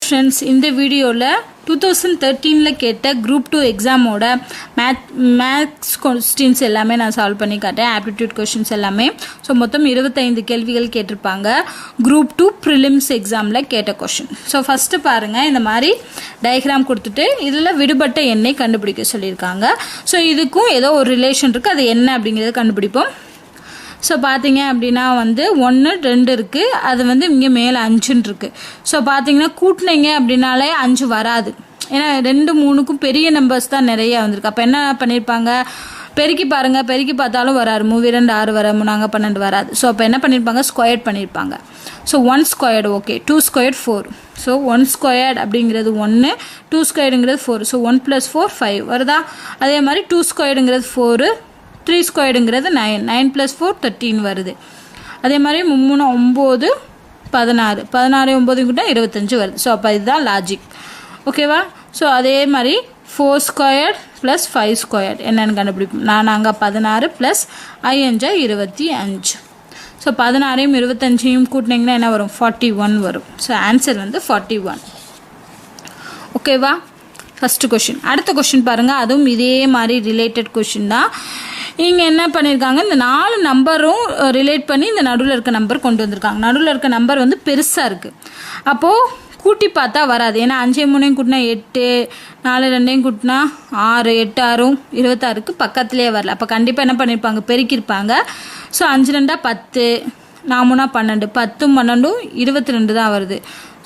Friends, இந்த வீடியோவில் 2013 கேட்ட குரூப் 2 எக்ஸாமோட மேத்ஸ் கொஸ்டின்ஸ் எல்லாமே நான் சால்வ் பண்ணி காட்டேன். ஆப்டிடியூட் கொஸ்டின்ஸ் எல்லாமே. ஸோ மொத்தம் 25 கேள்விகள் கேட்டிருப்பாங்க. குரூப் 2 ப்ரிலிம்ஸ் எக்ஸாமில் கேட்ட கொஸ்டின். ஸோ ஃபஸ்ட்டு பாருங்கள், இந்த மாதிரி டயக்ராம் கொடுத்துட்டு இதில் விடுபட்ட எண்ணை கண்டுபிடிக்க சொல்லியிருக்காங்க. ஸோ இதுக்கும் ஏதோ ஒரு ரிலேஷன் இருக்குது, அது என்ன அப்படிங்கிறத கண்டுபிடிப்போம். ஸோ பார்த்தீங்க அப்படின்னா 1 2 இருக்குது, அது இங்கே மேலே 5 இருக்குது. ஸோ பார்த்தீங்கன்னா கூட்டினீங்க அப்படின்னாலே 5 வராது, ஏன்னா 2 3க்கும் பெரிய நம்பர்ஸ் தான் நிறைய வந்திருக்கு. அப்போ என்ன பண்ணியிருப்பாங்க, பெருக்கி பாருங்கள், பெருக்கி பார்த்தாலும் வராது. 3 2 6 வர 3 12 வராது. ஸோ அப்போ என்ன பண்ணியிருப்பாங்க, ஸ்கொயர்ட் பண்ணியிருப்பாங்க. So 1 squared okay, 2 squared 4. So 1 squared அப்படிங்கிறது 1, 2 ஸ்கொயர்டுங்கிறது 4. ஸோ 1 + 4 5 வருதா. அதே மாதிரி 2 ஸ்கொயர்டுங்கிறது 4, 3 ஸ்கொயர்டுங்கிறது 9, 9 + 4 13 வருது. அதே மாதிரி 3 9 16, 16 9 கூட்ட 25 வருது. ஸோ அப்போ இதுதான் லாஜிக், ஓகேவா. ஸோ அதே மாதிரி 4 ஸ்கொயர் + 5 ஸ்கொயர் என்னென்னு கண்டுபிடிப்போம். நாங்கள் 16 + 5 25. ஸோ 16 25 கூட்டினீங்கன்னா என்ன வரும், 41 வரும். ஸோ ஆன்சர் 41, ஓகேவா. First question. அடுத்த கொஷின் பாருங்கள், அதுவும் இதே மாதிரி ரிலேட்டட் கொஷின் தான். இங்கே என்ன பண்ணியிருக்காங்க, இந்த 4 நம்பரும் ரிலேட் பண்ணி இந்த நடுவில் இருக்க நம்பர் கொண்டு வந்திருக்காங்க. நடுவில் இருக்க நம்பர் பெருசாக இருக்குது. அப்போது கூட்டி பார்த்தா வராது, ஏன்னா 5 3 கூட்டினா 8, 4 2 கூட்டினா 6, 8 6 26க்கு பக்கத்துலேயே வரல. அப்போ கண்டிப்பாக என்ன பண்ணியிருப்பாங்க, பெருக்கியிருப்பாங்க. ஸோ 5 2 10, 4 12, 10 12 22 தான் வருது.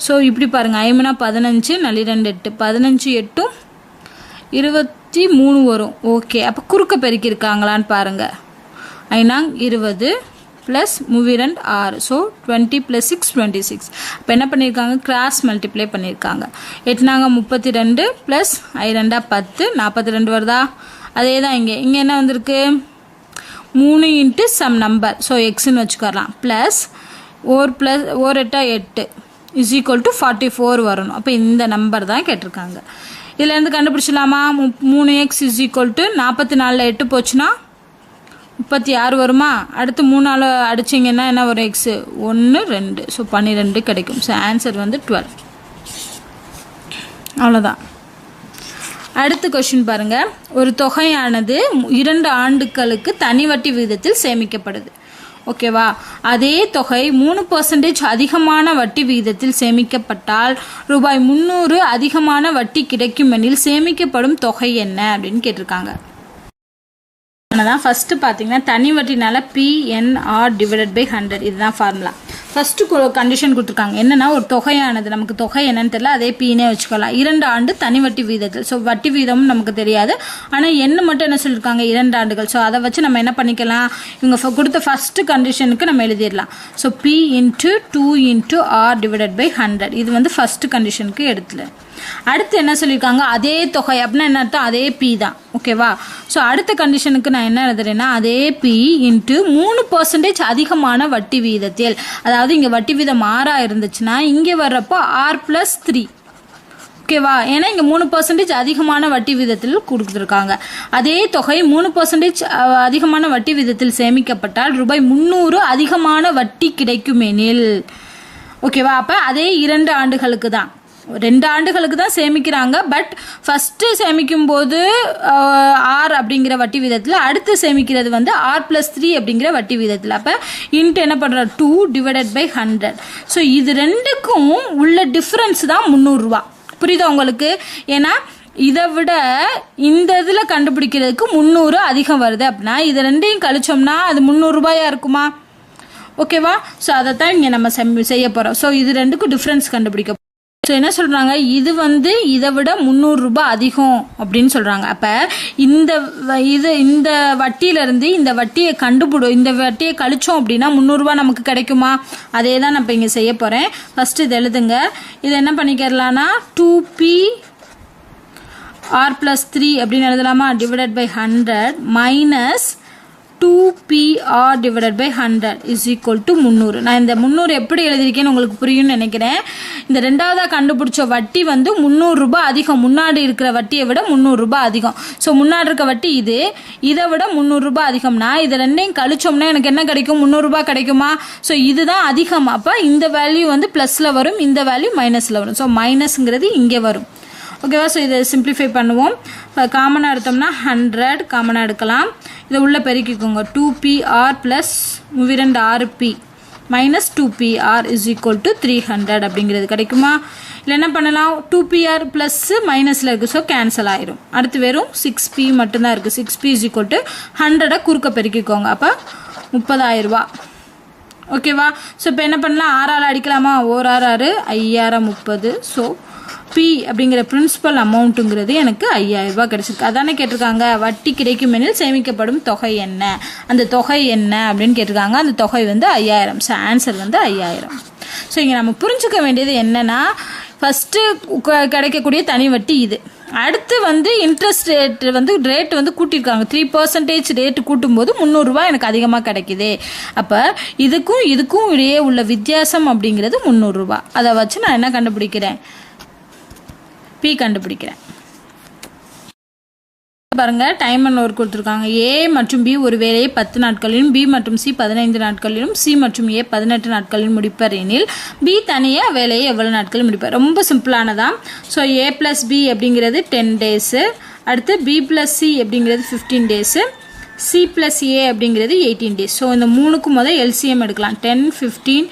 ஸோ இப்படி பாருங்கள், 5 15, 2 8, 15 8 23 வரும். ஓகே, அப்போ குறுக்க பெருக்கியிருக்காங்களான்னு பாருங்கள். 5 20 + 3 6. ஸோ 20 + 6 26. அப்போ என்ன பண்ணியிருக்காங்க, கிராஸ் மல்டிப்ளை பண்ணியிருக்காங்க. 8 32 + 2 10, 42 வருதா. அதே தான் இங்கே என்ன வந்திருக்கு, 3 × சம் நம்பர். ஸோ எக்ஸ்ன்னு வச்சுக்கலாம். ப்ளஸ் 1 8 8 = 44 வரணும். அப்போ இந்த நம்பர் தான் கேட்டிருக்காங்க. இதுலேருந்து கண்டுபிடிச்சலாமா. 3x = 44 8 போச்சுன்னா 36 வருமா. அடுத்து 3 அடிச்சிங்கன்னா என்ன வரும், எக்ஸ் 1 2. ஸோ 12 கிடைக்கும். So answer 12. அவ்வளோதான். அடுத்த கொஷின் பாருங்கள், ஒரு தொகையானது 2 ஆண்டுகளுக்கு தனி வட்டி விகிதத்தில் சேமிக்கப்படுது, ஓகேவா. அதே தொகை 3% அதிகமான வட்டி விகிதத்தில் சேமிக்கப்பட்டால் ரூபாய் 300 அதிகமான வட்டி கிடைக்கும் எனில் சேமிக்கப்படும் தொகை என்ன அப்படின்னு கேட்டிருக்காங்க. தான் ஃபஸ்ட்டு பார்த்தீங்கன்னா தனி வட்டினால PNR/100 இதுதான் ஃபார்முலா. ஃபஸ்ட்டு கண்டிஷன் கொடுத்துருக்காங்க, என்னென்னா ஒரு தொகையானது, நமக்கு தொகை என்னன்னு தெரியல, அதே பீனே வச்சுக்கலாம். 2 ஆண்டு தனி வட்டி விகிதத்தில். ஸோ வட்டி விகிதமும் நமக்கு தெரியாது, ஆனால் என்ன மட்டும் என்ன சொல்லியிருக்காங்க, 2 ஆண்டுகள். ஸோ அதை வச்சு நம்ம என்ன பண்ணிக்கலாம், இவங்க கொடுத்த ஃபஸ்ட்டு கண்டிஷனுக்கு நம்ம எழுதிடலாம். ஸோ P × 2 × R/100 இது ஃபஸ்ட்டு கண்டிஷனுக்கு எடுத்துல. அடுத்து என்ன சொல்லியிருக்காங்க, அதே தொகை அப்படின்னா என்ன அர்த்தம், அதே P தான், ஓகேவா. ஸோ அடுத்த கண்டிஷனுக்கு நான் என்ன எழுதுறேன்னா, அதே P × 3% அதிகமான வட்டி விகிதத்தில். அதாவது இங்கே வட்டி விகிதம் 6 இருந்துச்சுன்னா இங்கே வர்றப்போ R+3, ஓகேவா. ஏன்னா இங்கே 3% அதிகமான வட்டி விகிதத்தில் கொடுத்துருக்காங்க. அதே தொகை 3% அதிகமான வட்டி விகிதத்தில் சேமிக்கப்பட்டால் ரூபாய் 300 அதிகமான வட்டி கிடைக்கும் எனில், ஓகேவா. அப்போ அதே 2 ஆண்டுகளுக்கு தான், 2 ஆண்டுகளுக்கு தான் சேமிக்கிறாங்க. பட் ஃபஸ்ட்டு சேமிக்கும் போது R அப்படிங்கிற வட்டி விதத்தில், அடுத்து சேமிக்கிறது R+3 அப்படிங்கிற வட்டி விதத்தில். அப்போ இன்ட்டு என்ன பண்ணுற, 2/100. ஸோ இது ரெண்டுக்கும் உள்ள டிஃப்ரென்ஸ் தான் 300 ரூபா. புரியுதா உங்களுக்கு. ஏன்னா இதை விட இந்த இதில் கண்டுபிடிக்கிறதுக்கு 300 அதிகம் வருது அப்படின்னா இது ரெண்டையும் கழிச்சோம்னா அது 300 ரூபாயா இருக்குமா, ஓகேவா. ஸோ அதை தான் இங்கே நம்ம செய்ய போகிறோம். ஸோ இது ரெண்டுக்கும் டிஃப்ரென்ஸ் கண்டுபிடிக்க. ஸோ என்ன சொல்கிறாங்க, இது இதை விட 300 ரூபாய் அதிகம் அப்படின்னு சொல்கிறாங்க. அப்போ இந்த வட்டியிலேருந்து இந்த வட்டியை இந்த வட்டியை கழிச்சோம் அப்படின்னா 300 ரூபாய் நமக்கு கிடைக்குமா. அதே தான் நான் இப்போ இங்கே செய்ய போகிறேன். ஃபஸ்ட்டு இது எழுதுங்க. இது என்ன பண்ணிக்கிறலான்னா 2PR+3 அப்படின்னு எழுதலாமா, /100 - 2PR divided by 100 is equal to 300. நான் இந்த 300 எப்படி எழுதிருக்கேன்னு உங்களுக்கு புரியும்னு நினைக்கிறேன். இந்த ரெண்டாவதா கண்டுபிடிச்ச வட்டி வந்து 300 ரூபாய் அதிகம், முன்னாடி இருக்கிற வட்டியை விட 300 ரூபாய் அதிகம். ஸோ முன்னாடி இருக்க வட்டி இது, இதை விட 300 ரூபாய் அதிகம்னா இது ரெண்டையும் கழிச்சோம்னா எனக்கு என்ன கிடைக்கும்? 300 ரூபாய் கிடைக்குமா? ஸோ இதுதான் அதிகம். அப்போ இந்த வேல்யூ வந்து ப்ளஸில் வரும், இந்த வேல்யூ மைனஸில் வரும். ஸோ மைனஸ்ங்கிறது இங்கே வரும். ஓகேவா? ஸோ இதை சிம்பிளிஃபை பண்ணுவோம். காமனாக எடுத்தோம்னா 100 காமனாக எடுக்கலாம். இதை உள்ள பெருக்கிக்கோங்க. 2PR plus 2RP minus 2PR is equal to 300 அப்படிங்கிறது கிடைக்குமா? இல்லை என்ன பண்ணலாம்? 2PR ப்ளஸ் மைனஸில் இருக்குது, ஸோ கேன்சல் ஆயிரும். அடுத்து வெறும் 6P மட்டும்தான் இருக்குது. 6P இஸ் ஈக்குவல் டு 100 குறுக்க பெருக்கிக்கோங்க. அப்போ 30,000 ரூபா. ஓகேவா? ஸோ இப்போ என்ன பண்ணலாம்? 6 அடிக்கலாமா? 1 6 5000 30. ஸோ பி அப்படிங்கிற பிரின்சிபல் அமௌண்ட்டுங்கிறது எனக்கு 5000 ரூபாய் கிடைச்சிருக்கு. அதானே கேட்டிருக்காங்க. வட்டி கிடைக்கும் எனில் சேமிக்கப்படும் தொகை என்ன, அந்த தொகை என்ன அப்படின்னு கேட்டிருக்காங்க. அந்த தொகை வந்து 5000. ஸோ ஆன்சர் வந்து 5000. ஸோ இங்கே நம்ம புரிஞ்சுக்க வேண்டியது என்னன்னா, ஃபஸ்ட்டு கிடைக்கக்கூடிய தனி வட்டி இது. அடுத்து வந்து இன்ட்ரெஸ்ட் ரேட் வந்து கூட்டியிருக்காங்க. 3% ரேட்டு கூட்டும்போது 300 ரூபாய் எனக்கு அதிகமாக கிடைக்குது. அப்போ இதுக்கும் இடையே உள்ள வித்தியாசம் அப்படிங்கிறது 300 ரூபாய். அதை வச்சு நான் என்ன கண்டுபிடிக்கிறேன்? பி கண்டுபிடிக்கிறேன். பாருங்க, டைம் அண்ட் ஒர்க் கொடுத்துருக்காங்க. ஏ மற்றும் பி ஒரு வேலையை 10 நாட்களிலும், பி மற்றும் சி 15 நாட்களிலும், சி மற்றும் ஏ 18 நாட்களிலும் முடிப்பர் எனில் பி தனியாக வேலையை எவ்வளவு நாட்களில் முடிப்பார்? ரொம்ப சிம்பிளானதான். ஸோ ஏ ப்ளஸ் பி அப்படிங்கிறது 10 டேஸு, அடுத்து பி ப்ளஸ் சி அப்படிங்கிறது 15 டேஸு, சி ப்ளஸ் ஏ அப்படிங்கிறது 18 டேஸ். ஸோ இந்த மூணுக்கு முதல் எல்சிஎம் எடுக்கலாம். 10 15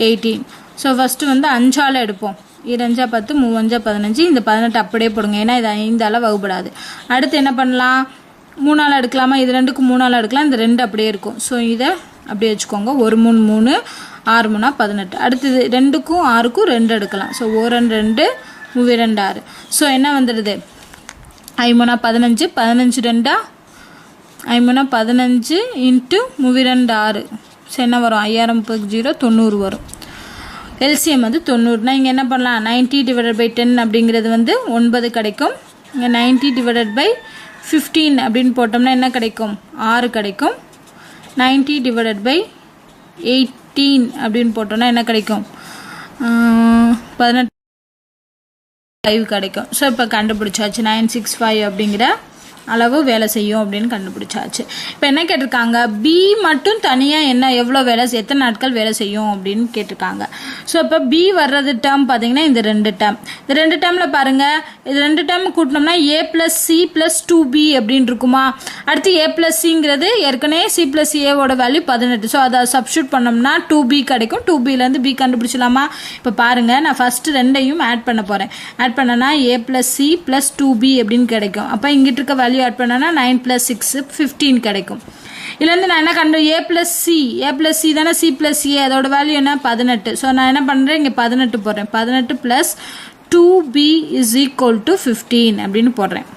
18. ஸோ ஃபஸ்ட்டு வந்து 5ஆல் எடுப்போம். 2 10 3 15. இந்த 18 அப்படியே போடுங்க, ஏன்னா இது 5ஆல் வகுப்படாது. அடுத்து என்ன பண்ணலாம்? 3ஆல் எடுக்கலாமா? இது 2க்கு 3ஆல் எடுக்கலாம். இந்த 2 அப்படியே இருக்கும். ஸோ இதை அப்படியே வச்சுக்கோங்க. 1 3 3 6 3 18. அடுத்தது 2க்கும் 6க்கும் 2 எடுக்கலாம். ஸோ 1 2 2 2 6. ஸோ என்ன வந்துடுது? 5 15 15 2 5 15 இன்ட்டு 2 6. ஸோ என்ன வரும்? 5000 30 90 வரும். எல்சிஎம் வந்து 90. இங்கே என்ன பண்ணலாம்? 90 டிவைடட் பை 10 அப்படிங்கிறது வந்து 9 கிடைக்கும். இங்கே 90 டிவைடட் பை 15 அப்படின்னு போட்டோம்னா என்ன கிடைக்கும்? 6 கிடைக்கும். 90 டிவைடட் பை 18 அப்படின்னு போட்டோம்னா என்ன கிடைக்கும்? 18 கிடைக்கும். ஸோ இப்போ கண்டுபிடிச்சாச்சு 965 அப்படிங்கிற அளவு வேலை செய்யும் அப்படின்னு கண்டுபிடிச்சாச்சு. இப்போ என்ன கேட்டிருக்காங்க? பி மட்டும் தனியாக என்ன எவ்வளோ வேலை, எத்தனை நாட்கள் வேலை செய்யும் அப்படின்னு கேட்டிருக்காங்க. ஸோ இப்போ பி வர்றது டேர்ம் பார்த்தீங்கன்னா இந்த 2 டேர்ம். இந்த 2 டேர்மில் பாருங்கள், இது 2 டேர்ம் கூட்டினோம்னா ஏ ப்ளஸ் சி ப்ளஸ் 2B அப்படின்னு இருக்குமா? அடுத்து ஏ ப்ளஸ் சிங்கிறது ஏற்கனவே சி ப்ளஸ் ஏவோட வேல்யூ 18. ஸோ அதை சப்ஸ்டியூட் பண்ணோம்னா 2B கிடைக்கும். 2Bலேருந்து பி கண்டுபிடிச்சலாமா? இப்போ பாருங்கள், நான் ஃபஸ்ட்டு 2ஐயும் ஆட் பண்ண போகிறேன். ஆட் பண்ணனா ஏ ப்ளஸ் சி ப்ளஸ் 2B அப்படின்னு கிடைக்கும். அப்போ இங்கிட்டு இருக்க வேல்யூ ஆட் பண்ணனா 9 + 6 15 கிடைக்கும். இதுலேருந்து நான் என்ன ஏ ப்ளஸ் சி தானே, சி ப்ளஸ் ஏ அதோட வேல்யூ என்ன? 18. ஸோ நான் என்ன பண்ணுறேன்? இங்கே 18 போடுறேன். 18 + 2B இஸ் ஈக்குவல் டு 15 அப்படின்னு போடுறேன்.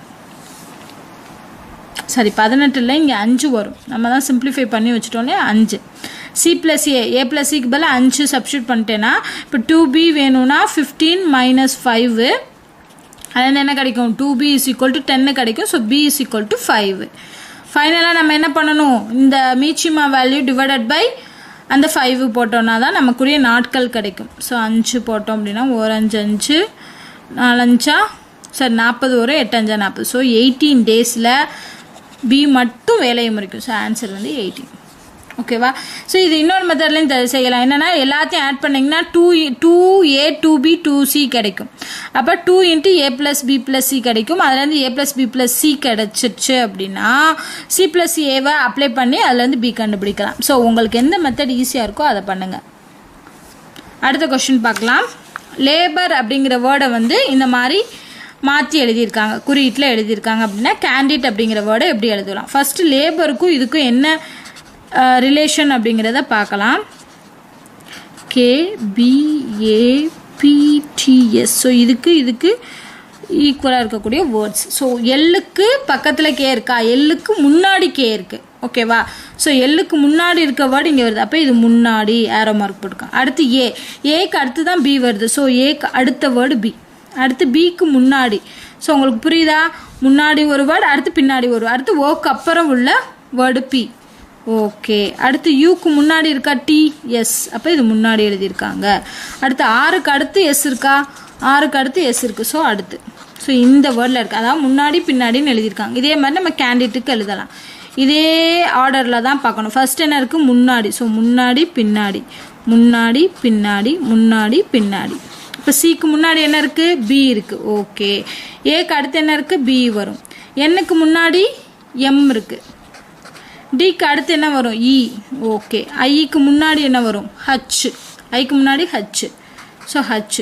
சரி, 18 இங்கே 5 வரும். நம்ம தான் சிம்பிளிஃபை பண்ணி வச்சுட்டோம் இல்லையா? 5. சி ப்ளஸ் ஏ ப்ளஸ் சிக்கு பதில் 5 சப்ஸ்டியூட் பண்ணிட்டேன்னா இப்போ 2B வேணும்னா 15 - 5. அதில் என்ன கிடைக்கும்? 2B இஸ் ஈக்குவல் டு 10 கிடைக்கும். So B is equal to 5. ஃபைனலாக நம்ம என்ன பண்ணணும்? இந்த மீச்சிமா வேல்யூ டிவைடட் பை அந்த 5 போட்டோம்னா தான் நமக்குரிய நாட்கள் கிடைக்கும். ஸோ 5 போட்டோம் அப்படின்னா 1 5 5 4 5 சரி 40 வரும். 8 5 40. ஸோ 18 டேஸில் பி மட்டும் வேலையை முடிக்கும். ஸோ ஆன்சர் வந்து 18. ஓகேவா? ஸோ இது இன்னொரு மெத்தட்லையும் செய்யலாம். என்னென்னா எல்லாத்தையும் ஆட் பண்ணிங்கன்னா 2A 2B 2C கிடைக்கும். அப்போ 2 × A + B + C கிடைக்கும். அதுலேருந்து A + B + C கிடச்சிருச்சு அப்படின்னா C + ஏவை அப்ளை பண்ணி அதுலேருந்து B கண்டுபிடிக்கலாம். ஸோ உங்களுக்கு எந்த மெத்தட் ஈஸியாக இருக்கோ அதை பண்ணுங்கள். அடுத்த கொஸ்டின் பார்க்கலாம். லேபர் அப்படிங்கிற வேர்டை வந்து இந்த மாதிரி மாற்றி எழுதியிருக்காங்க, குறியீட்டில் எழுதியிருக்காங்க அப்படின்னா கேண்டிட் அப்படிங்கிற வேர்டை எப்படி எழுதலாம்? ஃபஸ்ட்டு லேபருக்கும் இதுக்கும் என்ன ரிலேஷன் அப்படிங்கிறத பார்க்கலாம். KBAPTS. ஸோ இதுக்கு ஈக்குவலாக இருக்கக்கூடிய வேர்ட்ஸ். ஸோ எல்லுக்கு பக்கத்தில் கே இருக்கா? எல்லுக்கு முன்னாடி கே இருக்குது. ஓகேவா? ஸோ எல்லுக்கு முன்னாடி இருக்க வேர்டு இங்கே வருது. அப்போ இது முன்னாடி ஏரோ மார்க் போட்டுருக்கோம். அடுத்து ஏக்கு அடுத்து தான் பி வருது. ஸோ ஏக்கு அடுத்த வேர்டு பி, அடுத்து பிக்கு முன்னாடி. ஸோ உங்களுக்கு புரியுதா? முன்னாடி ஒரு வேர்டு, அடுத்து பின்னாடி ஒரு, அடுத்து ஓக்கு அப்புறம் உள்ள வேர்டு பி. ஓகே. அடுத்து யூக்கு முன்னாடி இருக்கா டி? எஸ். அப்போ இது முன்னாடி எழுதியிருக்காங்க. அடுத்து ஆருக்கு அடுத்து எஸ் இருக்கா? ஆருக்கு அடுத்து எஸ் இருக்குது. ஸோ அடுத்து. ஸோ இந்த வேர்டில் இருக்குது, அதாவது முன்னாடி பின்னாடின்னு எழுதியிருக்காங்க. இதே மாதிரி நம்ம கேண்டிடேட்டுக்கு எழுதலாம். இதே ஆர்டரில் தான் பார்க்கணும். ஃபர்ஸ்ட் என்ன இருக்குது? முன்னாடி. ஸோ முன்னாடி பின்னாடி, முன்னாடி பின்னாடி, முன்னாடி பின்னாடி. இப்போ சிக்கு முன்னாடி என்ன இருக்குது? பி இருக்குது. ஓகே. ஏக்கு அடுத்து என்ன இருக்குது? பி வரும். என்னுக்கு முன்னாடி எம் இருக்குது. டிக்கு அடுத்து என்ன வரும்? இ. ஓகே. ஐக்கு முன்னாடி என்ன வரும்? ஹச். ஐக்கு முன்னாடி ஹச். So H.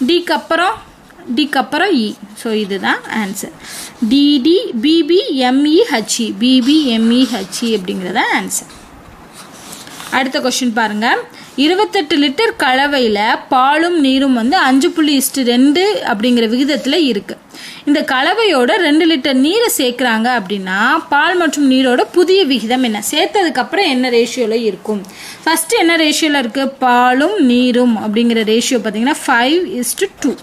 டிக்கு அப்புறம் இ. ஸோ இதுதான் ஆன்சர். டிடி பிபிஎம்இஹெச்இ, பிபிஎம்இஹெச்இ அப்படிங்கிறத ஆன்சர். அடுத்த கொஸ்டின் பாருங்க. 28 லிட்டர் கலவையில் பாலும் நீரும் வந்து 5.2 அப்படிங்கிற விகிதத்தில் இருக்கு. இந்த கலவையோட 2 லிட்டர் நீரை சேர்க்குறாங்க அப்படின்னா பால் மற்றும் நீரோட புதிய விகிதம் என்ன? சேர்த்ததுக்கு அப்புறம் என்ன ரேஷியோவில் இருக்கும்? ஃபர்ஸ்ட் என்ன ரேஷியோவில் இருக்கு? பாலும் நீரும் அப்படிங்கிற ரேஷியோ பார்த்தீங்கன்னா 5:2.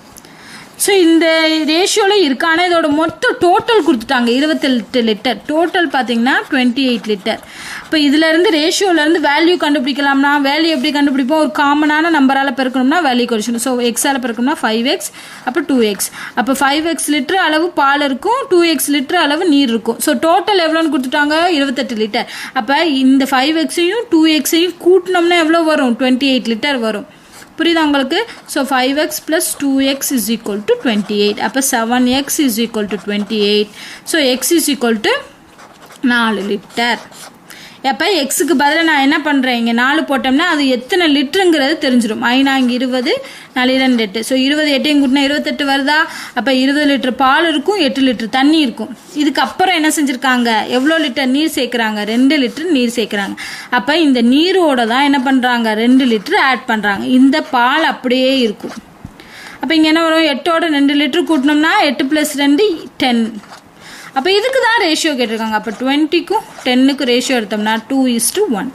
ஸோ இந்த ரேஷியோவில் இருக்கு. ஆனால் இதோட மொத்த டோட்டல் கொடுத்துட்டாங்க 28 லிட்டர். டோட்டல் பார்த்தீங்கன்னா 28 லிட்டர். இப்போ இதுலேருந்து ரேஷியோலேருந்து வேல்யூ கண்டுபிடிக்கலாம்னா வேல்யூ எப்படி கண்டுபிடிப்போம்? ஒரு காமனான நம்பரால் பெருக்கணும்னா வேல்யூ குறைச்சணும். ஸோ எக்ஸால் பெருக்கணும்னா 5x, அப்போ 2x. அப்போ 5x லிட்டர் அளவு பால் இருக்கும், 2x லிட்டர் அளவு நீர் இருக்கும். ஸோ டோட்டல் எவ்வளோன்னு கொடுத்துட்டாங்க? 28 லிட்டர். அப்போ இந்த 5xையும் 2xையும் கூட்டினோம்னா எவ்வளோ வரும்? 28 லிட்டர் வரும். புரியுதா உங்களுக்கு? So 5x + 2x = 28. அப்போ 7x = 28. So x = 4 litre. அப்போ எக்ஸுக்கு பதிலாக நான் என்ன பண்ணுறேன்? இங்கே 4 போட்டோம்னா அது எத்தனை லிட்டருங்கிறது தெரிஞ்சிடும். 5 4 4 2 8. ஸோ 20 8 கூட்டினா 28 வருதா? அப்போ 20 லிட்டர் பால் இருக்கும், 8 லிட்டர் தண்ணி இருக்கும். இதுக்கப்புறம் என்ன செஞ்சுருக்காங்க? எவ்வளோ லிட்டர் நீர் சேர்க்குறாங்க? 2 லிட்டர் நீர் சேர்க்குறாங்க. அப்போ இந்த நீரோட தான் என்ன பண்ணுறாங்க? 2 லிட்டர் ஆட் பண்ணுறாங்க. இந்த பால் அப்படியே இருக்கும். அப்போ இங்கே என்ன வரும்? 8ஓட 2 லிட்டர் கூட்டினோம்னா 8 + 2 10. அப்போ இதுக்கு தான் ரேஷியோ கேட்டிருக்காங்க. அப்போ 20க்கும் 10க்கும் ரேஷியோ எடுத்தோம்னா 2:1.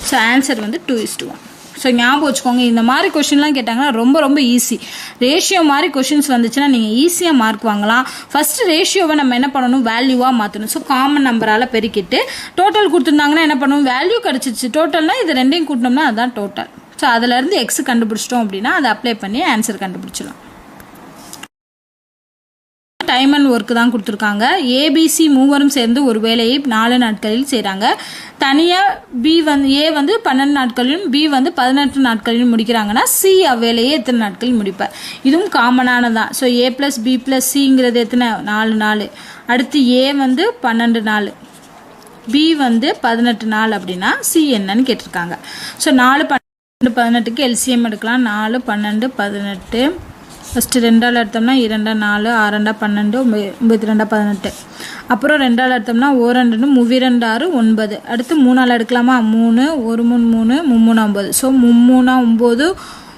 ஸோ ஆன்சர் வந்து 2:1. ஸோ ஞாபகம் வச்சுக்கோங்க, இந்த மாதிரி கொஷின்லாம் கேட்டாங்கன்னா ரொம்ப ரொம்ப ஈஸி. ரேஷியோ மாதிரி கொஷின்ஸ் வந்துச்சுன்னா நீங்கள் ஈஸியாக மார்க் வாங்கலாம். ஃபஸ்ட்டு ரேஷியோவை நம்ம என்ன பண்ணணும்? வேல்யூவாக மாற்றணும். ஸோ காமன் நம்பரால் பெருக்கிட்டு டோட்டல் கொடுத்துருந்தாங்கன்னா என்ன பண்ணணும்? வேல்யூ கிடச்சிச்சு. டோட்டல்னால் இது ரெண்டையும் கூட்டினோம்னா அதுதான் டோட்டல். ஸோ அதிலேருந்து எக்ஸ் கண்டுபிடிச்சிட்டோம் அப்படின்னா அதை அப்ளை பண்ணி ஆன்சர் கண்டுபிடிச்சிடலாம். டைம் அண்ட் ஒர்க்கு தான் கொடுத்துருக்காங்க. ஏபிசி மூவரும் சேர்ந்து ஒரு வேலையை 4 நாட்களில் செய்கிறாங்க. தனியாக ஏ வந்து 12 நாட்களிலும் பி வந்து 18 நாட்களிலும் முடிக்கிறாங்கன்னா சி அவ்வேலையை எத்தனை நாட்களில் முடிப்பார்? இதுவும் காமனானதான். ஸோ A + B + Cங்கிறது எத்தனை? 4 நாள். அடுத்து ஏ வந்து 12 நாள், பி வந்து 18 நாள். அப்படின்னா சி என்னன்னு கேட்டிருக்காங்க. ஸோ 4 12 18க்கு எல்சிஎம் எடுக்கலாம். 4 12 18. ஃபஸ்ட்டு 2ஆல் எடுத்தோம்னா 2 4 6 12 9 18. அப்புறம் 2ஆல் எடுத்தோம்னா 1 2 3 2 6 9. அடுத்து 3ஆல் எடுக்கலாமா? 3 1 3 3 3 9. ஸோ 3 9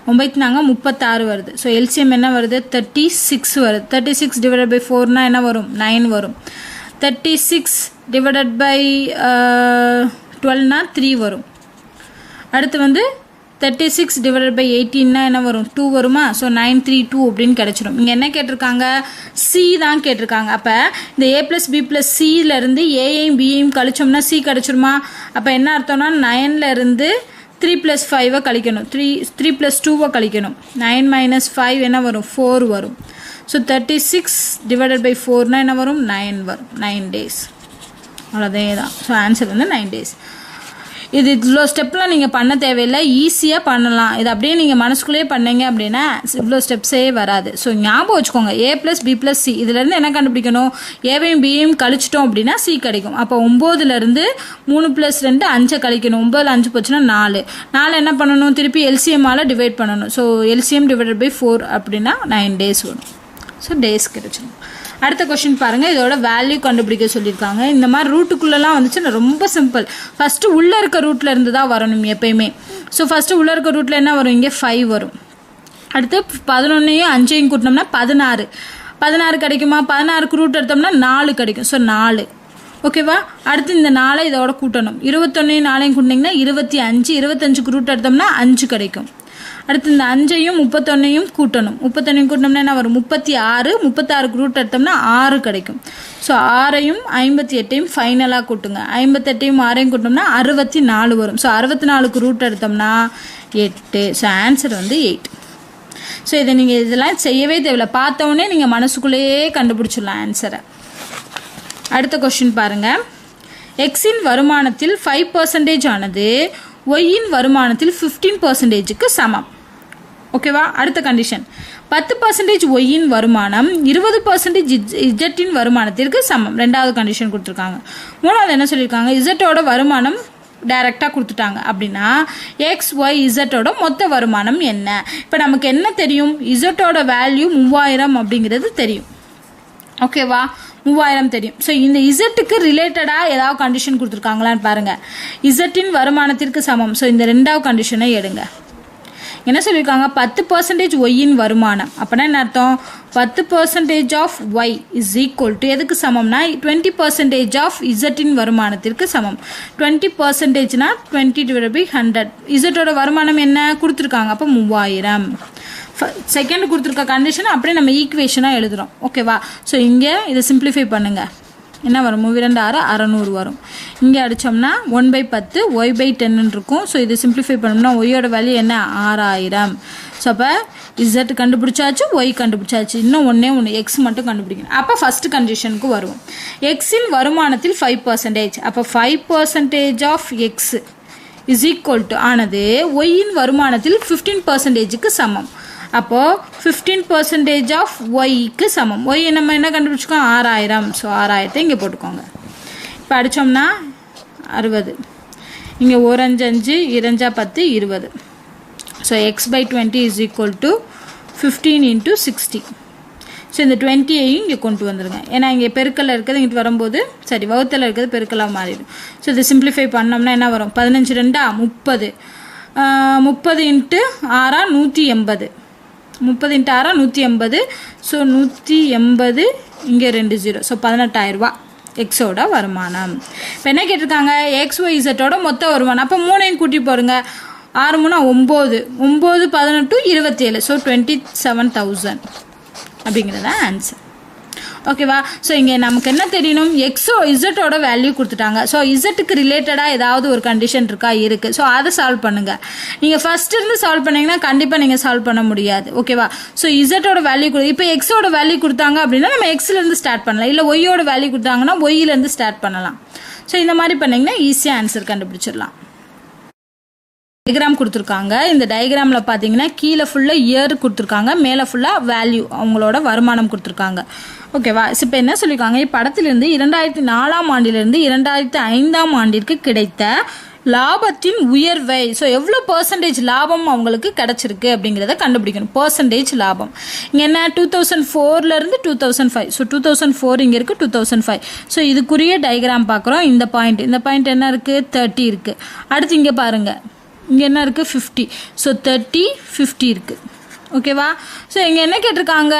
9 36 வருது. ஸோ எல்சிஎம் என்ன வருது? 36 வருது. 36 / 4னா என்ன வரும்? 9 வரும். 36 / 12னா 3 வரும். அடுத்து வந்து 36 / 18னா என்ன வரும்? 2 வருமா? ஸோ 932 அப்படின்னு கிடச்சிடும். இங்கே என்ன கேட்டிருக்காங்க? சி தான் கேட்டிருக்காங்க. அப்போ இந்த A + B + Cலேருந்து ஏயையும் பியையும் கழிச்சோம்னா சி கிடச்சிருமா? அப்போ என்ன அர்த்தம்னா 9லேருந்து 3 + 5 கழிக்கணும். 3 + 2 கழிக்கணும். 9 - 5 என்ன வரும்? 4 வரும். ஸோ 36 / 4னா என்ன வரும்? 9 வரும். 9 days. அவ்வளோதே தான். ஸோ ஆன்சர் வந்து 9 days. இது இவ்வளோ ஸ்டெப்லாம் நீங்கள் பண்ண தேவையில்லை, ஈஸியாக பண்ணலாம். இது அப்படியே நீங்கள் மனசுக்குள்ளேயே பண்ணீங்க அப்படின்னா இவ்வளோ ஸ்டெப்ஸே வராது. ஸோ ஞாபகம் வச்சுக்கோங்க, A + B + C இதுலேருந்து என்ன கண்டுபிடிக்கணும்? ஏவையும் பியையும் கழிச்சிட்டோம் அப்படின்னா சி கிடைக்கும். அப்போ 9லேருந்து 3 + 2 5 கழிக்கணும். 9ல் 5 போச்சுன்னா 4 என்ன பண்ணணும்? திருப்பி எல்சிஎம்மால் டிவைட் பண்ணணும். ஸோ எல்சிஎம் / 4 அப்படின்னா 9 days வரும். ஸோ டேஸ் கிடைச்சிடும். அடுத்த கொஸ்டின் பாருங்கள். இதோட வேல்யூ கண்டுபிடிக்க சொல்லியிருக்காங்க. இந்த மாதிரி ரூட்டுக்குள்ளெல்லாம் வந்துச்சுன்னா ரொம்ப சிம்பிள். ஃபஸ்ட்டு உள்ளே இருக்க ரூட்டில் இருந்து தான் வரணும் எப்பயுமே. ஸோ ஃபஸ்ட்டு உள்ளே இருக்க ரூட்டில் என்ன வரும்? இங்கே 5 வரும். அடுத்து 11ஐயும் 5ஐயும் கூட்டினோம்னா 16 கிடைக்குமா? 16க்கு ரூட் எடுத்தோம்னா 4 கிடைக்கும். ஸோ 4. ஓகேவா? அடுத்து இந்த 4 இதோட கூட்டணும். 21ஐயும் 4ஐயும் கூட்டினீங்கன்னா 25. 25க்கு ரூட் எடுத்தோம்னா 5 கிடைக்கும். அடுத்து இந்த 5ஐயும் 31ஐயும் கூட்டணும். 31ஐயும் கூட்டினோம்னா என்ன வரும்? 36. 36க்கு ரூட் எடுத்தோம்னா 6 கிடைக்கும். ஸோ 6ஐயும் 58ஐயும் ஃபைனலாக கூட்டுங்க. 58ஐயும் 6ஐயும் கூட்டினோம்னா 64 வரும். ஸோ 64க்கு ரூட் எடுத்தோம்னா 8. ஸோ ஆன்சர் வந்து 8. ஸோ இதை நீங்கள் இதெல்லாம் செய்யவே தேவையில்லை, பார்த்தோன்னே நீங்கள் மனசுக்குள்ளேயே கண்டுபிடிச்சிடலாம் ஆன்சரை. அடுத்த கொஸ்டின் பாருங்கள். எக்ஸின் வருமானத்தில் 5% ஆனது ஒய்யின் வருமானத்தில் 15%க்கு சமம். ஓகேவா? அடுத்த கண்டிஷன் 10% ஒய்யின் வருமானம் 20% இஜட்டின் வருமானத்திற்கு சமம். ரெண்டாவது கண்டிஷன் கொடுத்துருக்காங்க. மூணாவது என்ன சொல்லியிருக்காங்க? இசட்டோட வருமானம் டைரெக்டாக கொடுத்துட்டாங்க. அப்படின்னா எக்ஸ் ஒய் இசட்டோட மொத்த வருமானம் என்ன? இப்போ நமக்கு என்ன தெரியும்? இசட்டோட வேல்யூ 3000 அப்படிங்கிறது தெரியும். ஓகேவா? 3000 தெரியும். ஸோ இந்த இசட்டுக்கு ரிலேட்டடாக ஏதாவது கண்டிஷன் கொடுத்துருக்காங்களான்னு பாருங்கள். இசட்டின் வருமானத்திற்கு சமம். ஸோ இந்த ரெண்டாவது கண்டிஷனை எடுங்க. என்ன சொல்லியிருக்காங்க? 10% ஒய்யின் வருமானம். அப்படின்னா என்ன அர்த்தம்? 10% of y is equal to எதுக்கு சமம்னா 20% ஆஃப் இசட்டின் வருமானத்திற்கு சமம். 20%னா 20/100. இசட்டோட வருமானம் என்ன கொடுத்துருக்காங்க? அப்போ 3000. செகண்ட் கொடுத்துருக்க கண்டிஷன் அப்படியே நம்ம ஈக்குவேஷனாக எழுதுகிறோம். ஓகேவா? ஸோ இங்கே இதை சிம்பிளிஃபை பண்ணுங்கள். என்ன வரும்? 2 6 600 வரும். இங்கே அடித்தோம்னா 1/10 y/10 இருக்கும். ஸோ இது சிம்பிளிஃபை பண்ணோம்னா ஒய்யோட வேல்யூ என்ன? 6000. ஸோ அப்போ இசட் கண்டுபிடிச்சாச்சு, ஒய் கண்டுபிடிச்சாச்சு. இன்னும் ஒன்று எக்ஸ் மட்டும் கண்டுபிடிக்கணும். அப்போ ஃபஸ்ட்டு கண்டிஷனுக்கு வருவோம். எக்ஸின் வருமானத்தில் 5%. அப்போ 5% of x is equal to ஆனது ஒய்யின் வருமானத்தில் 15%க்கு சமம். அப்போது 15% ஆஃப் ஒய்க்கு சமம். ஒய் நம்ம என்ன கண்டுபிடிச்சிக்கோம்? 6000. ஸோ 6000 இங்கே போட்டுக்கோங்க. இப்போ அடித்தோம்னா 60. இங்கே 1 5 5 2 10 20. So x/20 is equal to 15 × 60. So இந்த 20ஐயும் இங்கே கொண்டு வந்துடுங்க. ஏன்னா இங்கே பெருக்கல்ல இருக்கிறது இங்கிட்டு வரும்போது சரி வகுத்தில் இருக்கிறது பெருக்கலாக மாறிடும். ஸோ இதை சிம்பிளிஃபை பண்ணோம்னா என்ன வரும்? 15 2 30. 30 × 6 180. 30 × 6 180. ஸோ 180 இங்கே 2 0. ஸோ 18000 ரூபா எக்ஸோட வருமானம். இப்போ என்ன கேட்டிருக்காங்க? எக்ஸ் ஒய் இசட்டோட மொத்த வருமானம். அப்போ 3ஐயும் கூட்டி போடுங்க. 6 3 9. 9 18 27. ஸோ 27,000 அப்படிங்கிறத ஆன்சர். ஓகேவா? ஸோ இங்கே நமக்கு என்ன தெரியணும்? எக்ஸோ இசட்டோட வேல்யூ கொடுத்துட்டாங்க. ஸோ இசட்டுக்கு ரிலேட்டடாக ஏதாவது ஒரு கண்டிஷன் இருக்கா? இருக்குது. ஸோ அதை சால்வ் பண்ணுங்கள். நீங்கள் ஃபஸ்ட் இருந்து சால்வ் பண்ணிங்கன்னா கண்டிப்பாக நீங்கள் சால்வ் பண்ண முடியாது. ஓகேவா? ஸோ இசட்டோட வேல்யூ இப்போ எக்ஸோட வேல்யூ கொடுத்தாங்க அப்படின்னா நம்ம எக்ஸ்லேருந்து ஸ்டார்ட் பண்ணலாம். இல்லை ஒய்யோட வேல்யூ கொடுத்தாங்கன்னா ஒய்யிலேருந்து ஸ்டார்ட் பண்ணலாம். ஸோ இந்த மாதிரி பண்ணிங்கன்னா ஈஸியாக ஆன்சர் கண்டுபிடிச்சிடலாம். டயக்ராம் கொடுத்துருக்காங்க. இந்த டயக்ராமில் பார்த்தீங்கன்னா கீழே ஃபுல்லாக இயர் கொடுத்துருக்காங்க, மேலே ஃபுல்லாக வேல்யூ அவங்களோட வருமானம் கொடுத்துருக்காங்க. ஓகேவா? இப்போ என்ன சொல்லியிருக்காங்க? இப்படத்திலிருந்து 2004ஆம் ஆண்டிலிருந்து 2005ஆம் ஆண்டிற்கு கிடைத்த லாபத்தின் உயர்வை, ஸோ எவ்வளோ % லாபம் அவங்களுக்கு கிடச்சிருக்கு அப்படிங்கிறத கண்டுபிடிக்கணும். % லாபம் இங்கே என்ன? 2004லேருந்து 2005. ஸோ 2004 இங்கே இருக்குது, 2005. ஸோ இதுக்குரிய டயக்ராம் பார்க்குறோம். இந்த பாயிண்ட் என்ன இருக்குது? 30 இருக்குது. அடுத்து இங்கே பாருங்கள், இங்கே என்ன இருக்குது? 50. ஸோ 30 50 இருக்குது. ஓகேவா? ஸோ இங்கே என்ன கேட்டிருக்காங்க?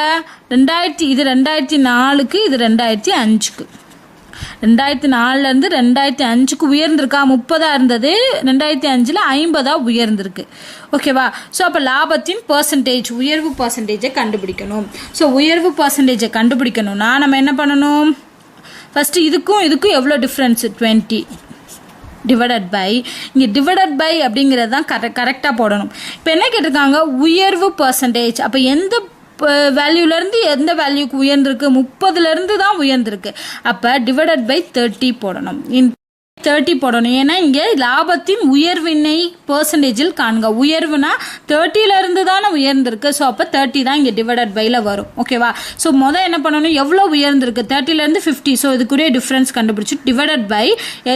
2000. இது 2004க்கு, இது 2005க்கு. 2004லேருந்து 2005க்கு உயர்ந்திருக்கா? 30 இருந்தது, 2005 50 உயர்ந்திருக்கு. ஓகேவா? ஸோ அப்போ லாபத்தின் % உயர்வு % கண்டுபிடிக்கணும். ஸோ உயர்வு % கண்டுபிடிக்கணும்னா நம்ம என்ன பண்ணணும்? ஃபஸ்ட்டு இதுக்கும் எவ்வளோ டிஃப்ரென்ஸு? 20 டிவைடட் பை, இங்கே டிவைடட் பை அப்படிங்கிறது தான் கரெக்டாக போடணும். இப்போ என்ன கேட்டிருக்காங்க? உயர்வு % அப்போ எந்த வேல்யூலேருந்து எந்த வேல்யூக்கு உயர்ந்திருக்கு? 30லேருந்து தான் உயர்ந்திருக்கு. அப்போ டிவைடட் பை 30 போடணும். 30 போடணும். ஏன்னா இங்கே லாபத்தின் உயர்வினை % காண்க. உயர்வுனா 30லேருந்து தானே உயர்ந்திருக்கு. ஸோ அப்போ 30 தான் இங்கே டிவைடட் பையில் வரும். ஓகேவா? ஸோ எஎன்ன பண்ணணும்? எவ்வளோ உயர்ந்திருக்கு? 30லேருந்து 50. ஸோ இதுக்குரிய டிஃப்ரென்ஸ் கண்டுபிடிச்சி டிவைடட் பை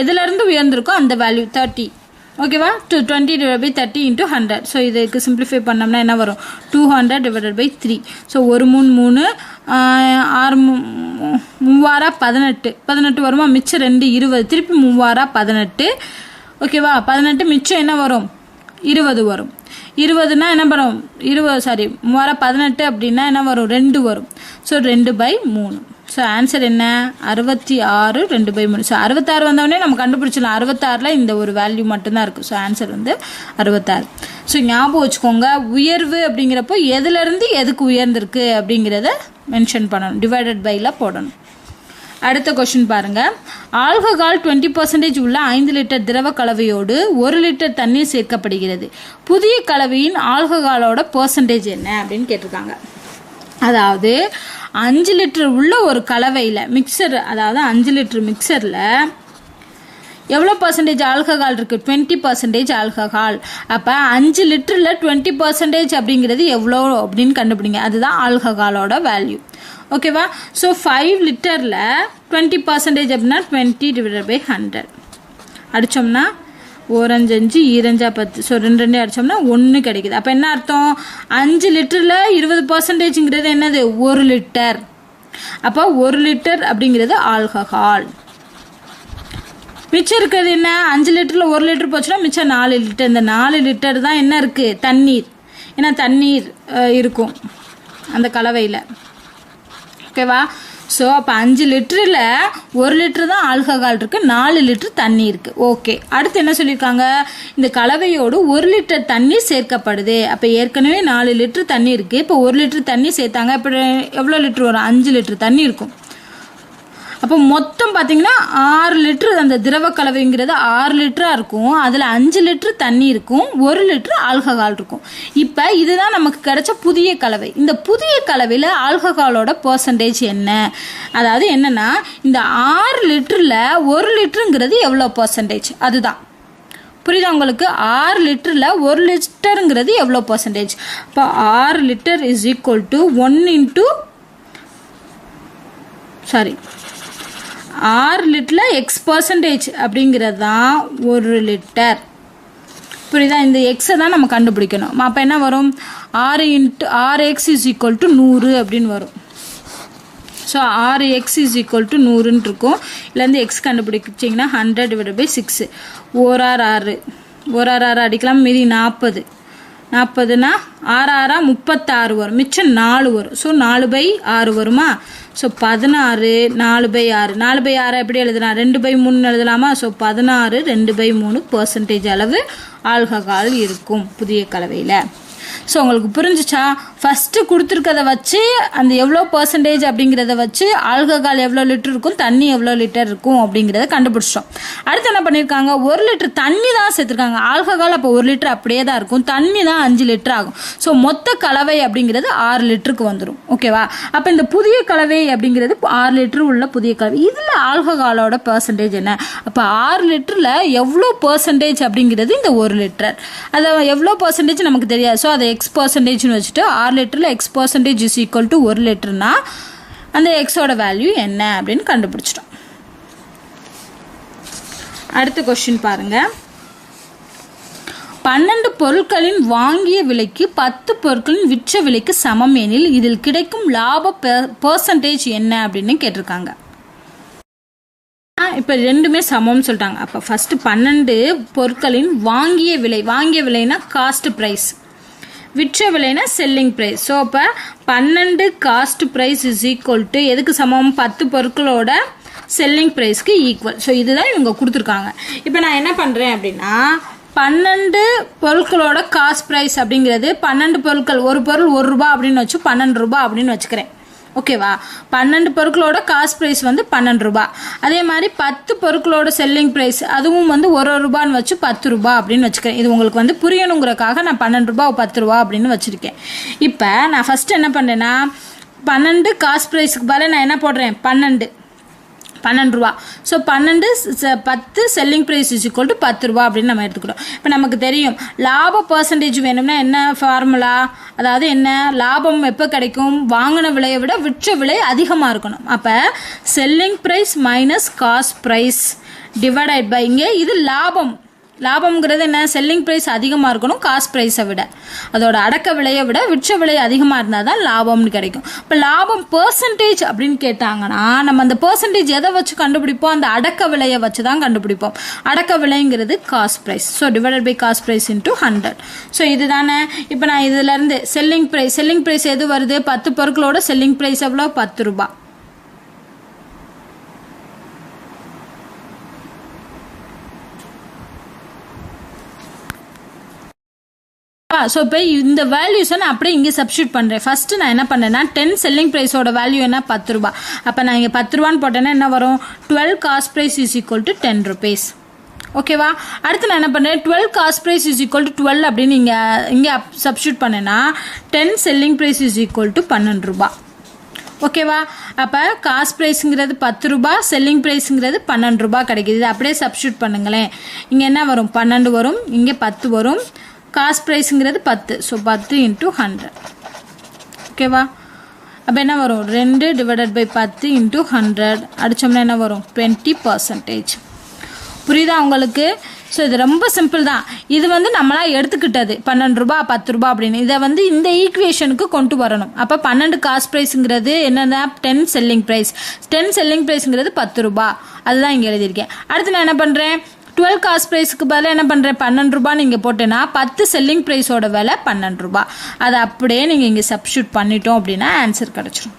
எதுலேருந்து உயர்ந்திருக்கோ அந்த வேல்யூ 30. ஓகேவா? 20 / 30 × 100. ஸோ இதுக்கு சிம்பிளிஃபை பண்ணோம்னா என்ன வரும்? 200 / 3. ஸோ 1 3 6 3 18 வருமா? மிச்சம் 2 20. திருப்பி 3 18. ஓகேவா? 18 மிச்சம் என்ன வரும்? 20 வரும். 20னா என்ன வரும்? 3 18 அப்படின்னா என்ன வரும்? 2 வரும். ஸோ 2/3. ஸோ ஆன்சர் என்ன 66 2/3. ஸோ 66 வந்தவொடனே நம்ம கண்டுபிடிச்சிடலாம். 66ல் இந்த ஒரு வேல்யூ மட்டும்தான் இருக்குது. ஸோ ஆன்சர் வந்து 66. ஸோ ஞாபகம் வச்சுக்கோங்க, உயர்வு அப்படிங்கிறப்போ எதுலேருந்து எதுக்கு உயர்ந்திருக்கு அப்படிங்கிறத மென்ஷன் பண்ணணும், டிவைடட் பையில் போடணும். அடுத்த கொஸ்டின் பாருங்கள். ஆல்கஹால் 20% உள்ள 5 லிட்டர் திரவ கலவையோடு 1 லிட்டர் தண்ணீர் சேர்க்கப்படுகிறது. புதிய கலவையின் ஆல்கஹாலோட பெர்சன்டேஜ் என்ன அப்படின்னு கேட்டிருக்காங்க. அதாவது 5 லிட்டர் உள்ள ஒரு கலவையில் மிக்சர், அதாவது 5 லிட்டர் மிக்சரில் எவ்வளோ பர்சன்டேஜ் ஆல்கஹால் இருக்குது? 20% ஆல்கஹால். அப்போ 5 லிட்டரில் 20% அப்படிங்கிறது எவ்வளோ அப்படின்னு கண்டுபிடிங்க. அதுதான் ஆல்கஹாலோட வேல்யூ. ஓகேவா? ஸோ 5 லிட்டரில் 20% அப்படின்னா 20/100 அடித்தோம்னா 1 5 5 2 10. ஸோ 2 2 அடித்தோம்னா 1 கிடைக்குது. அப்போ என்ன அர்த்தம்? 5 லிட்டரில் 20%ங்கிறது என்னது? 1 லிட்டர். அப்போ 1 லிட்டர் அப்படிங்கிறது ஆல்கஹால். மிச்சம் இருக்கிறது என்ன? 5 லிட்டரில் 1 லிட்டர் போச்சுன்னா மிச்சம் 4 லிட்டர். இந்த 4 லிட்டர் தான் என்ன இருக்குது? தண்ணீர். ஏன்னா தண்ணீர் இருக்கும் அந்த கலவையில். ஓகேவா? ஸோ அப்போ 5 லிட்டரில் 1 லிட்டர் தான் ஆல்கஹால் இருக்குது, 4 லிட்டர் தண்ணி இருக்குது. ஓகே, அடுத்து என்ன சொல்லியிருக்காங்க? இந்த கலவையோடு 1 லிட்டர் தண்ணீர் சேர்க்கப்படுது. அப்போ ஏற்கனவே 4 லிட்டர் தண்ணி இருக்குது, இப்போ 1 லிட்டர் தண்ணி சேர்த்தாங்க. இப்போ எவ்வளோ லிட்டர் வரும்? 5 லிட்டர் தண்ணி இருக்கும். அப்போ மொத்தம் பார்த்தீங்கன்னா 6 லிட்டர் அந்த திரவ கலவைங்கிறது 6 லிட்டராக இருக்கும். அதில் 5 லிட்டர் தண்ணி இருக்கும், 1 லிட்டர் ஆல்கஹால் இருக்கும். இப்போ இதுதான் நமக்கு கிடைச்ச புதிய கலவை. இந்த புதிய கலவையில் ஆல்கஹாலோட பெர்சன்டேஜ் என்ன? அதாவது என்னன்னா, இந்த 6 லிட்டரில் 1 லிட்டருங்கிறது எவ்வளோ பெர்சன்டேஜ், அதுதான். புரியுதா உங்களுக்கு? 6 லிட்டரில் 1 லிட்டருங்கிறது எவ்வளோ பெர்சன்டேஜ்? இப்போ 6 litre is equal to 6 லிட்டரில் X% அப்படிங்கிறது தான் 1 லிட்டர். புரியுதா? இந்த எக்ஸை தான் நம்ம கண்டுபிடிக்கணும். அப்போ என்ன வரும்? 6 × 6x இஸ் ஈக்குவல் டு 100 அப்படின்னு வரும். So 6x is equal to 100ன்னு இருக்கும். இதுலேருந்து எக்ஸ் கண்டுபிடிச்சிங்கன்னா 100/6. 1 6 அடிக்கலாம், மீதி 40. 40னா 6 6 36 வரும், மிச்சம் 4 வரும். ஸோ 4/6 வருமா? ஸோ 16 4/6. 4/6 எப்படி எழுதலாம்? 2/3 எழுதலாமா? ஸோ 16 2/3% அளவு ஆல்கஹால் இருக்கும் புதிய கலவையில். ஸோ உங்களுக்கு புரிஞ்சிச்சா? ஃபஸ்ட்டு கொடுத்துருக்கதை வச்சு அந்த எவ்வளோ பெர்சன்டேஜ் அப்படிங்கிறத வச்சு ஆல்கஹால் எவ்வளோ லிட்டர் இருக்கும், தண்ணி எவ்வளோ லிட்டர் இருக்கும் அப்படிங்கிறத கண்டுபிடிச்சிட்டோம். அடுத்து என்ன பண்ணியிருக்காங்க? 1 லிட்டர் தண்ணி தான் சேர்த்துருக்காங்க. ஆல்கஹால் அப்போ 1 லிட்டர் அப்படியே தான் இருக்கும், தண்ணி தான் 5 லிட்டர் ஆகும். ஸோ மொத்த கலவை அப்படிங்கிறது 6 லிட்டருக்கு வந்துடும். ஓகேவா? அப்போ இந்த புதிய கலவை அப்படிங்கிறது 6 லிட்டர் உள்ள புதிய கலவை. இதில் ஆல்கஹாலோட பெர்சன்டேஜ் என்ன? அப்போ 6 லிட்டரில் எவ்வளோ பெர்சன்டேஜ் அப்படிங்கிறது இந்த 1 லிட்டர். அதை எவ்வளோ பெர்சன்டேஜ் நமக்கு தெரியாது. ஸோ அதை X%ன்னு வச்சுட்டு 6 லிட்டரில் X% இஸ் ஈக்குவல் டு 1 லிட்டர்னா அந்த எக்ஸோட வேல்யூ என்ன அப்படின்னு கண்டுபிடிச்சிட்டோம். அடுத்த கொஸ்டின் பாருங்க. 12 பொருட்களின் வாங்கிய விலைக்கு 10 பொருட்களின் விற்ற விலைக்கு சமம் எனில் இதில் கிடைக்கும் லாப பெர்சன்டேஜ் என்ன அப்படின்னு கேட்டிருக்காங்க. இப்போ ரெண்டுமே சமம்னு சொல்லிட்டாங்க. அப்போ ஃபர்ஸ்ட் 12 பொருட்களின் வாங்கிய விலைனா காஸ்ட் ப்ரைஸ், விற்ற விலைனா செல்லிங் ப்ரைஸ். ஸோ அப்போ 12 cost price is equal to எதுக்கு சமம்? 10 பொருட்களோட செல்லிங் ப்ரைஸ்க்கு ஈக்குவல். ஸோ இதுதான் இவங்க கொடுத்துருக்காங்க. இப்போ நான் என்ன பண்ணுறேன் அப்படின்னா, 12 பொருட்களோட காஸ்ட் ப்ரைஸ் அப்படிங்கிறது 12 பொருட்கள், ஒரு பொருள் 1 ரூபா அப்படின்னு வச்சு 12 ரூபா அப்படின்னு வச்சுக்கிறேன். ஓகேவா? 12 பொருட்களோட காஸ்ட் ப்ரைஸ் வந்து 12 ரூபா. அதே மாதிரி 10 பொருட்களோட செல்லிங் ப்ரைஸ் அதுவும் வந்து 1 ரூபான்னு வச்சு 10 ரூபா அப்படின்னு வச்சுக்கிறேன். இது உங்களுக்கு வந்து புரியணுங்கிறக்காக நான் 12 ரூபா 10 ரூபா அப்படின்னு வச்சுருக்கேன். இப்போ நான் ஃபஸ்ட்டு என்ன பண்ணுறேன்னா, 12 காஸ்ட் ப்ரைஸுக்கு பதிலாக நான் என்ன போடுறேன்? 12 ரூபா. So 10 selling price is equal to 10 ரூபா அப்படின்னு நம்ம எடுத்துக்கிறோம். இப்போ நமக்கு தெரியும் லாப பர்சன்டேஜ் வேணும்னா என்ன ஃபார்முலா? அதாவது என்ன, லாபம் எப்போ கிடைக்கும்? வாங்கின விலையை விட விற்ற விலை அதிகமாக இருக்கணும். அப்போ selling price minus cost price divided by, இங்கே இது லாபம்ங்கிறது என்ன? செல்லிங் ப்ரைஸ் அதிகமாக இருக்கணும் காஸ்ட் ப்ரைஸை விட, அதோட அடக்க விலையை விட விற்ற விலை அதிகமாக இருந்தால் தான் லாபம்னு கிடைக்கும். இப்போ லாபம் பெர்சன்டேஜ் அப்படின்னு கேட்டாங்கன்னா நம்ம அந்த பெர்சன்டேஜ் எதை வச்சு கண்டுபிடிப்போம்? அந்த அடக்க விலையை வச்சு தான் கண்டுபிடிப்போம். அடக்க விலைங்கிறது cost price. So divided by cost price into 100. So இதுதானே. இப்போ நான் இதுலேருந்து செல்லிங் ப்ரைஸ் எது வருது? 10 பொருட்களோட செல்லிங் ப்ரைஸ் எவ்வளோ? 10 ரூபா. ஸோ இப்போ இந்த வேல்யூஸை நான் அப்படியே இங்கே சப்ஸ்டியூட் பண்ணுறேன். ஃபர்ஸ்ட் நான் என்ன பண்ணேன்னா 10 செல்லிங் ப்ரைஸோட வேல்யூ என்ன 10 ரூபா. அப்போ நான் இங்கே 10 ரூபான்னு போட்டேன்னா என்ன வரும் 12 cost price is equal to 10 rupees. ஓகேவா? அடுத்து நான் என்ன பண்ணுறேன் 12 cost price is equal to 12 அப்படின்னு இங்கே சப்ஸ்டியூட் பண்ணேன்னா 10 selling price is equal to 12 ரூபா. ஓகேவா? அப்போ காஸ்ட் ப்ரைஸுங்கிறது 10 ரூபா, செல்லிங் ப்ரைஸுங்கிறது 12 ரூபா கிடைக்கிது. இது அப்படியே சப்ஸ்டியூட் பண்ணுங்களேன். இங்கே என்ன வரும் 12 வரும், இங்கே 10 வரும். காஸ்ட் ப்ரைஸுங்கிறது 10, ஸோ 10 × 100. ஓகேவா? அப்போ என்ன வரும் 2 ÷ 10 × 100 அடித்தோம்னா என்ன வரும் 20%. புரியுதா உங்களுக்கு? ஸோ இது ரொம்ப சிம்பிள் தான். இது நம்மளா எடுத்துக்கிட்டது 12 ரூபா 10 ரூபா அப்படின்னு. இதை இந்த ஈக்குவேஷனுக்கு கொண்டு வரணும். அப்போ 12 காஸ்ட் ப்ரைஸுங்கிறது என்னன்னா 10 செல்லிங் ப்ரைஸ், 10 செல்லிங் ப்ரைஸுங்கிறது 10 ரூபா. அதுதான் இங்கே எழுதியிருக்கேன். அடுத்து நான் என்ன பண்ணுறேன் 12 காஸ்ட் ப்ரைஸுக்கு பதிலாக என்ன பண்ணுறேன் 12 ரூபான்னு இங்கே போட்டேன்னா 10 செல்லிங் ப்ரைஸோட விலை 12 ரூபா. அதை அப்படியே நீங்கள் இங்கே சப்ஸ்டியூட் பண்ணிட்டோம் அப்படின்னா ஆன்சர் கிடச்சிரும்.